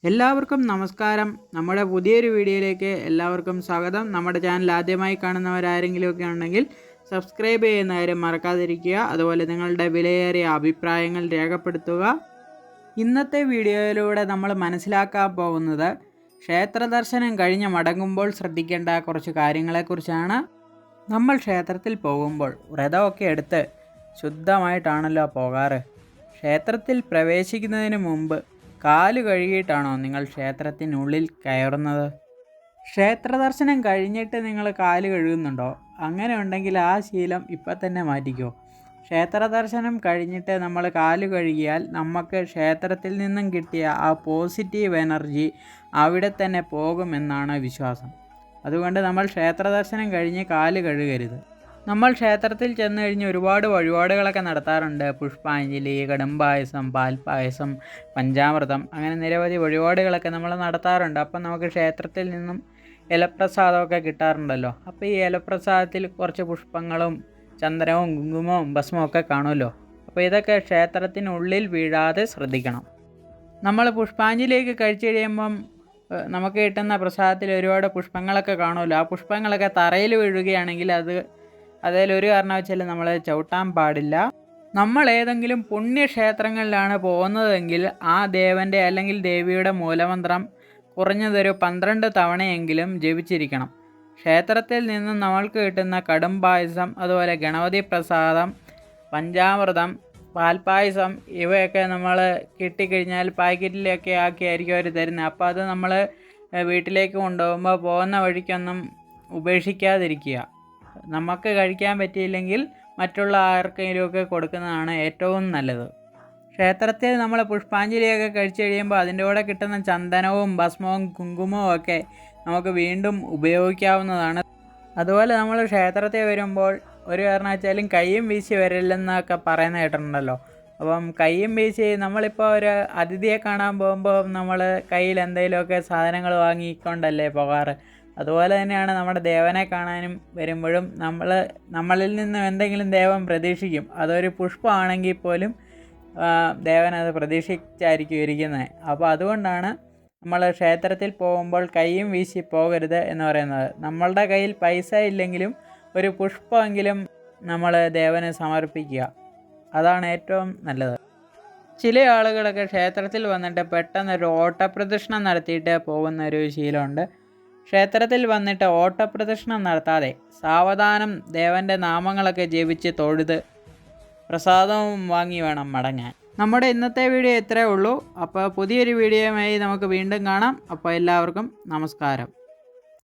എല്ലാവർക്കും നമസ്കാരം. നമ്മുടെ പുതിയൊരു വീഡിയോയിലേക്ക് എല്ലാവർക്കും സ്വാഗതം. നമ്മുടെ ചാനൽ ആദ്യമായി കാണുന്നവരാരെങ്കിലുമൊക്കെ ഉണ്ടെങ്കിൽ സബ്സ്ക്രൈബ് ചെയ്യുന്ന കാര്യം മറക്കാതിരിക്കുക. അതുപോലെ നിങ്ങളുടെ വിലയേറിയ അഭിപ്രായങ്ങൾ രേഖപ്പെടുത്തുക. ഇന്നത്തെ വീഡിയോയിലൂടെ നമ്മൾ മനസ്സിലാക്കാൻ പോകുന്നത് ക്ഷേത്ര ദർശനം കഴിഞ്ഞ് മടങ്ങുമ്പോൾ ശ്രദ്ധിക്കേണ്ട കുറച്ച് കാര്യങ്ങളെക്കുറിച്ചാണ്. നമ്മൾ ക്ഷേത്രത്തിൽ പോകുമ്പോൾ വ്രതമൊക്കെ എടുത്ത് ശുദ്ധമായിട്ടാണല്ലോ പോകാറ്. ക്ഷേത്രത്തിൽ പ്രവേശിക്കുന്നതിന് മുമ്പ് കാല് കഴുകിയിട്ടാണോ നിങ്ങൾ ക്ഷേത്രത്തിനുള്ളിൽ കയറുന്നത്? ക്ഷേത്ര ദർശനം കഴിഞ്ഞിട്ട് നിങ്ങൾ കാല് കഴുകുന്നുണ്ടോ? അങ്ങനെ ഉണ്ടെങ്കിൽ ആ ശീലം ഇപ്പം തന്നെ മാറ്റിക്കോ. ക്ഷേത്ര ദർശനം കഴിഞ്ഞിട്ട് നമ്മൾ കാല് കഴുകിയാൽ നമുക്ക് ക്ഷേത്രത്തിൽ നിന്നും കിട്ടിയ ആ പോസിറ്റീവ് എനർജി അവിടെ തന്നെ പോകുമെന്നാണ് വിശ്വാസം. അതുകൊണ്ട് നമ്മൾ ക്ഷേത്ര ദർശനം കഴിഞ്ഞ് കാല് കഴുകരുത്. നമ്മൾ ക്ഷേത്രത്തിൽ ചെന്ന് കഴിഞ്ഞ് ഒരുപാട് വഴിപാടുകളൊക്കെ നടത്താറുണ്ട്. പുഷ്പാഞ്ജലി, കടുംപായസം, പാൽപ്പായസം, പഞ്ചാമൃതം, അങ്ങനെ നിരവധി വഴിപാടുകളൊക്കെ നമ്മൾ നടത്താറുണ്ട്. അപ്പം നമുക്ക് ക്ഷേത്രത്തിൽ നിന്നും ഇലപ്രസാദമൊക്കെ കിട്ടാറുണ്ടല്ലോ. അപ്പോൾ ഈ ഇലപ്രസാദത്തിൽ കുറച്ച് പുഷ്പങ്ങളും ചന്ദനവും കുങ്കുമവും ഭസ്മവും ഒക്കെ കാണുമല്ലോ. അപ്പോൾ ഇതൊക്കെ ക്ഷേത്രത്തിനുള്ളിൽ വീഴാതെ ശ്രദ്ധിക്കണം. നമ്മൾ പുഷ്പാഞ്ജലിയൊക്കെ കഴിച്ചു കഴിയുമ്പം നമുക്ക് കിട്ടുന്ന പ്രസാദത്തിൽ ഒരുപാട് പുഷ്പങ്ങളൊക്കെ കാണുമല്ലോ. ആ പുഷ്പങ്ങളൊക്കെ തറയിൽ വീഴുകയാണെങ്കിൽ അതിലൊരു കാരണവശാലും നമ്മൾ ചവിട്ടാൻ പാടില്ല. നമ്മൾ ഏതെങ്കിലും പുണ്യക്ഷേത്രങ്ങളിലാണ് പോകുന്നതെങ്കിൽ ആ ദേവൻ്റെ അല്ലെങ്കിൽ ദേവിയുടെ മൂലമന്ത്രം കുറഞ്ഞതൊരു 12 തവണയെങ്കിലും ജപിച്ചിരിക്കണം. ക്ഷേത്രത്തിൽ നിന്നും നമ്മൾക്ക് കിട്ടുന്ന കടുംപായസം, അതുപോലെ ഗണപതി പ്രസാദം, പഞ്ചാമൃതം, പാൽപ്പായസം ഇവയൊക്കെ നമ്മൾ കിട്ടിക്കഴിഞ്ഞാൽ പാക്കറ്റിലൊക്കെ ആക്കിയായിരിക്കും അവർ തരുന്നത്. അപ്പോൾ അത് നമ്മൾ വീട്ടിലേക്ക് കൊണ്ടുപോകുമ്പോൾ പോകുന്ന വഴിക്കൊന്നും ഉപേക്ഷിക്കാതിരിക്കുക. നമുക്ക് കഴിക്കാൻ പറ്റിയില്ലെങ്കിൽ മറ്റുള്ള ആർക്കെങ്കിലുമൊക്കെ കൊടുക്കുന്നതാണ് ഏറ്റവും നല്ലത്. ക്ഷേത്രത്തിൽ നമ്മൾ പുഷ്പാഞ്ജലിയൊക്കെ കഴിച്ചു കഴിയുമ്പോൾ അതിൻ്റെ കൂടെ കിട്ടുന്ന ചന്ദനവും ഭസ്മവും കുങ്കുമവും ഒക്കെ നമുക്ക് വീണ്ടും ഉപയോഗിക്കാവുന്നതാണ്. അതുപോലെ നമ്മൾ ക്ഷേത്രത്തിൽ വരുമ്പോൾ ഒരു കാരണവശാലും കയ്യും വീശി വരില്ലെന്നൊക്കെ പറയുന്ന കേട്ടിട്ടുണ്ടല്ലോ. അപ്പം കയ്യും വീശി നമ്മളിപ്പോൾ ഒരു അതിഥിയെ കാണാൻ പോകുമ്പോൾ നമ്മൾ കയ്യിൽ എന്തെങ്കിലുമൊക്കെ സാധനങ്ങൾ വാങ്ങിക്കൊണ്ടല്ലേ പോകാറ്. അതുപോലെ തന്നെയാണ് നമ്മുടെ ദേവനെ കാണാനും വരുമ്പോഴും നമ്മളിൽ നിന്നും എന്തെങ്കിലും ദേവൻ പ്രതീക്ഷിക്കും. അതൊരു പുഷ്പമാണെങ്കിൽ പോലും ദേവൻ അത് പ്രതീക്ഷിച്ചായിരിക്കും ഇരിക്കുന്നത്. അപ്പോൾ അതുകൊണ്ടാണ് നമ്മൾ ക്ഷേത്രത്തിൽ പോകുമ്പോൾ കൈയും വീശി പോകരുത് എന്ന് പറയുന്നത്. നമ്മളുടെ കയ്യിൽ പൈസ ഇല്ലെങ്കിലും ഒരു പുഷ്പമെങ്കിലും നമ്മൾ ദേവന് സമർപ്പിക്കുക. അതാണ് ഏറ്റവും നല്ലത്. ചില ആളുകളൊക്കെ ക്ഷേത്രത്തിൽ വന്നിട്ട് പെട്ടെന്നൊരു ഓട്ടപ്രദക്ഷിണം നടത്തിയിട്ട് പോകുന്ന ഒരു ശീലമുണ്ട്. ക്ഷേത്രത്തിൽ വന്നിട്ട് ഓട്ടപ്രദക്ഷിണം നടത്താതെ സാവധാനം ദേവൻ്റെ നാമങ്ങളൊക്കെ ജപിച്ച് തൊഴുത് പ്രസാദവും വാങ്ങി വേണം മടങ്ങാൻ. നമ്മുടെ ഇന്നത്തെ വീഡിയോ ഇത്രയേ ഉള്ളൂ. അപ്പോൾ പുതിയൊരു വീഡിയോയുമായി നമുക്ക് വീണ്ടും കാണാം. അപ്പോൾ എല്ലാവർക്കും നമസ്കാരം.